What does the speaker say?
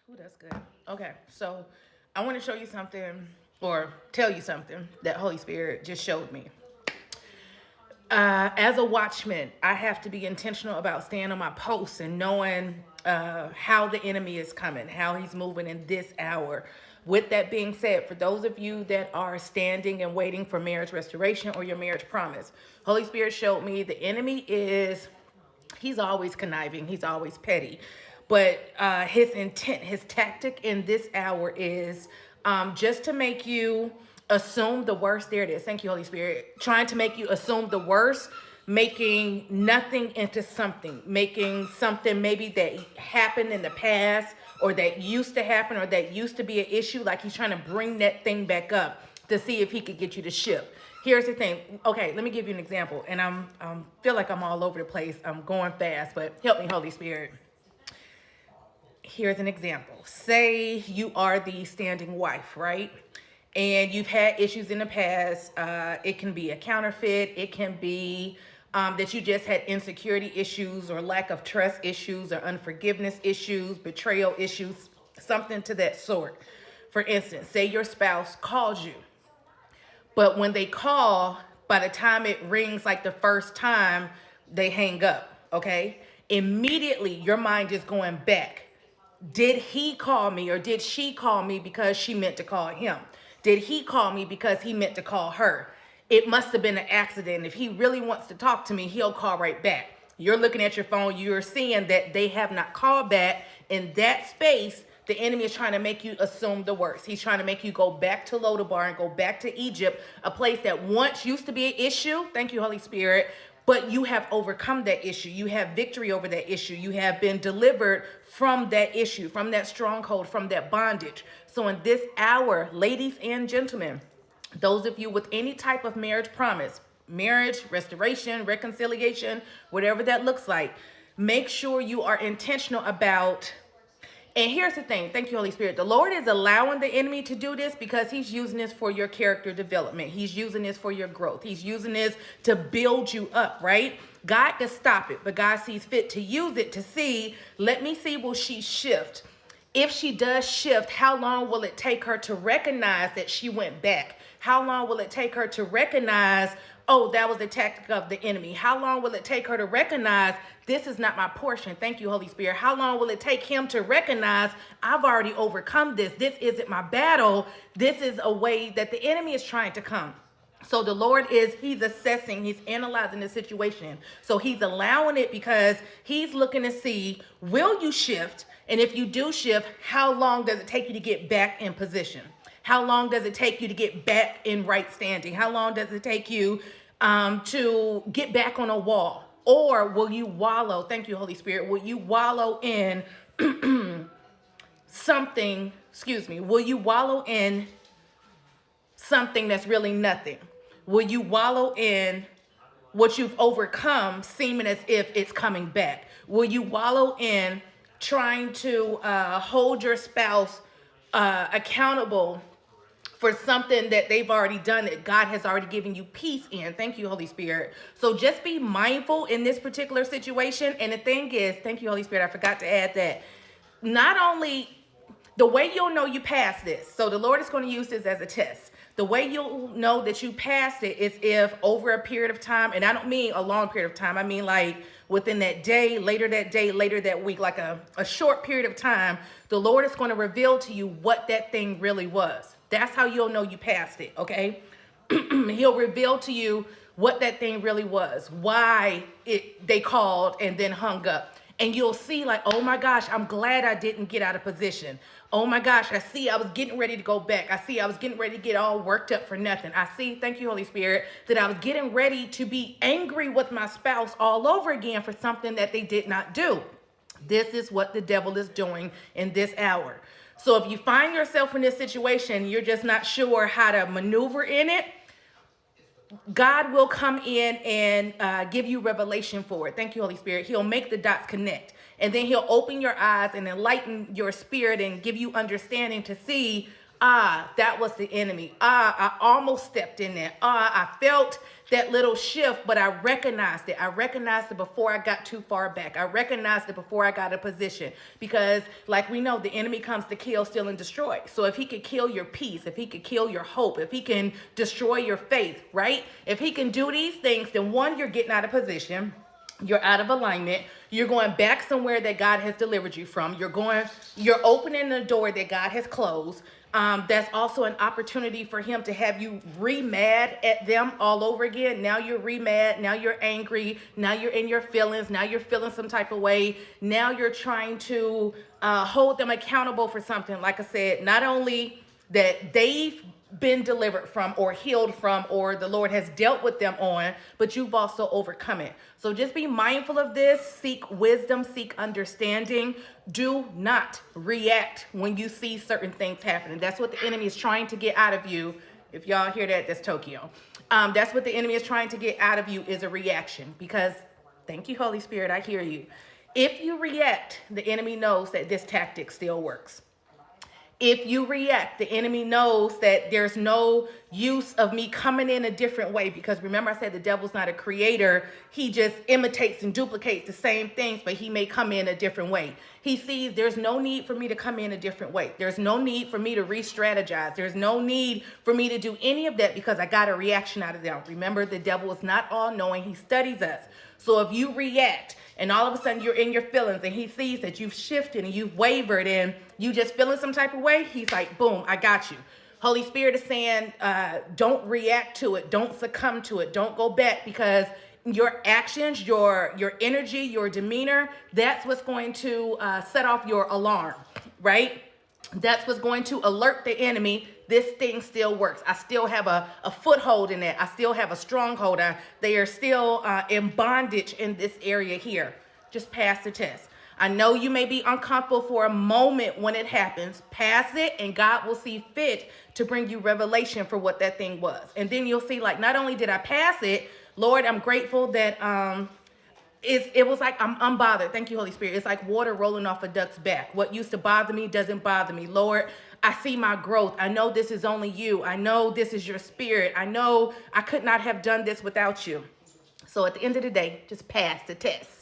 Ooh, that's good. Okay, so I want to show you something or tell you something that Holy Spirit just showed me. As a watchman, I have to be intentional about staying on my post and knowing how the enemy is coming, how he's moving in this hour. With that being said, for those of you that are standing and waiting for marriage restoration or your marriage promise, Holy Spirit showed me the enemy is, he's always conniving, he's always petty. But his intent, his tactic in this hour is just to make you assume the worst. There it is. Thank you, Holy Spirit. Trying to make you assume the worst, making nothing into something, making something maybe that happened in the past or that used to happen or that used to be an issue. Like he's trying to bring that thing back up to see if he could get you to shift. Here's the thing. Okay, let me give you an example. And I'm feel like I'm all over the place. I'm going fast, but help me, Holy Spirit. Here's an example. Say you are the standing wife, right? And you've had issues in the past. It can be a counterfeit. It can be that you just had insecurity issues or lack of trust issues or unforgiveness issues, betrayal issues, something to that sort. For instance, say your spouse calls you, but when they call, by the time it rings like the first time, they hang up, okay? Immediately, your mind is going back. Did he call me or did she call me because she meant to call him? Did he call me because he meant to call her? It must have been an accident. If he really wants to talk to me, he'll call right back. You're looking at your phone, you're seeing that they have not called back. In that space, the enemy is trying to make you assume the worst. He's trying to make you go back to Lodabar and go back to Egypt, a place that once used to be an issue. Thank you, Holy Spirit. But you have overcome that issue. You have victory over that issue. You have been delivered from that issue, from that stronghold, from that bondage. So in this hour, ladies and gentlemen, those of you with any type of marriage promise, marriage, restoration, reconciliation, whatever that looks like, make sure you are intentional about. And here's the thing. Thank you, Holy Spirit. The Lord is allowing the enemy to do this because he's using this for your character development. He's using this for your growth. He's using this to build you up, right? God can stop it, but God sees fit to use it to see, let me see, will she shift? If she does shift, how long will it take her to recognize that she went back? How long will it take her to recognize, oh, that was the tactic of the enemy? How long will it take her to recognize this is not my portion? Thank you, Holy Spirit. How long will it take him to recognize I've already overcome this? This isn't my battle. This is a way that the enemy is trying to come. So the Lord he's assessing, he's analyzing the situation. So he's allowing it because he's looking to see, will you shift? And if you do shift, how long does it take you to get back in position? How long does it take you to get back in right standing? How long does it take you to get back on a wall? Or will you wallow? Thank you, Holy Spirit. Will you wallow in something, will you wallow in something that's really nothing? Will you wallow in what you've overcome seeming as if it's coming back? Will you wallow in trying to hold your spouse accountable for something that they've already done, that God has already given you peace in? Thank you, Holy Spirit. So just be mindful in this particular situation. And the thing is, thank you, Holy Spirit, I forgot to add that not only the way you'll know you passed this, so the Lord is going to use this as a test. The way you'll know that you passed it is if over a period of time, and I don't mean a long period of time, I mean like within that day, later that week, like a short period of time, the Lord is going to reveal to you what that thing really was. That's how you'll know you passed it, okay? He'll reveal to you what that thing really was, why they called and then hung up. And you'll see like, oh my gosh, I'm glad I didn't get out of position. Oh my gosh, I see I was getting ready to go back. I see I was getting ready to get all worked up for nothing. I see, thank you, Holy Spirit, that I was getting ready to be angry with my spouse all over again for something that they did not do. This is what the devil is doing in this hour. So if you find yourself in this situation, you're just not sure how to maneuver in it, God will come in and give you revelation for it. Thank you, Holy Spirit. He'll make the dots connect. And then he'll open your eyes and enlighten your spirit and give you understanding to see, That was the enemy. I almost stepped in there. I felt that little shift, but I recognized it. I recognized it before I got too far back. I recognized it before I got a position. Because, like we know, the enemy comes to kill, steal, and destroy. So if he could kill your peace, if he could kill your hope, if he can destroy your faith, right? If he can do these things, then one, you're getting out of position. You're out of alignment. You're going back somewhere that God has delivered you from. You're opening the door that God has closed. That's also an opportunity for him to have you re-mad at them all over again. Now you're re-mad. Now you're angry. Now you're in your feelings. Now you're feeling some type of way. Now you're trying to hold them accountable for something. Like I said, not only that they've been delivered from or healed from or the Lord has dealt with them on, but you've also overcome it. So just be mindful of this. Seek wisdom, seek understanding. Do not react when you see certain things happening. That's what the enemy is trying to get out of you. If y'all hear that, that's Tokyo. That's what the enemy is trying to get out of you, is a reaction. Because, thank you, Holy Spirit, I hear you. If you react, the enemy knows that this tactic still works. If you react, the enemy knows that there's no use of me coming in a different way, because remember I said the devil's not a creator. He just imitates and duplicates the same things, but he may come in a different way. He sees there's no need for me to come in a different way. There's no need for me to re-strategize. There's no need for me to do any of that because I got a reaction out of them. Remember, the devil is not all-knowing. He studies us. So if you react, and all of a sudden you're in your feelings and he sees that you've shifted and you've wavered and you just feeling some type of way, he's like, boom, I got you. Holy Spirit is saying, don't react to it. Don't succumb to it. Don't go back, because your actions, your energy, your demeanor, that's what's going to set off your alarm, right? That's what's going to alert the enemy. This thing still works. I still have a foothold in it. I still have a stronghold. They are still in bondage in this area here. Just pass the test. I know you may be uncomfortable for a moment when it happens. Pass it, and God will see fit to bring you revelation for what that thing was. And then you'll see, like, not only did I pass it, Lord, I'm grateful that it was like I'm unbothered. Thank you, Holy Spirit. It's like water rolling off a duck's back. What used to bother me doesn't bother me. Lord, I see my growth. I know this is only you. I know this is your spirit. I know I could not have done this without you. So at the end of the day, just pass the test.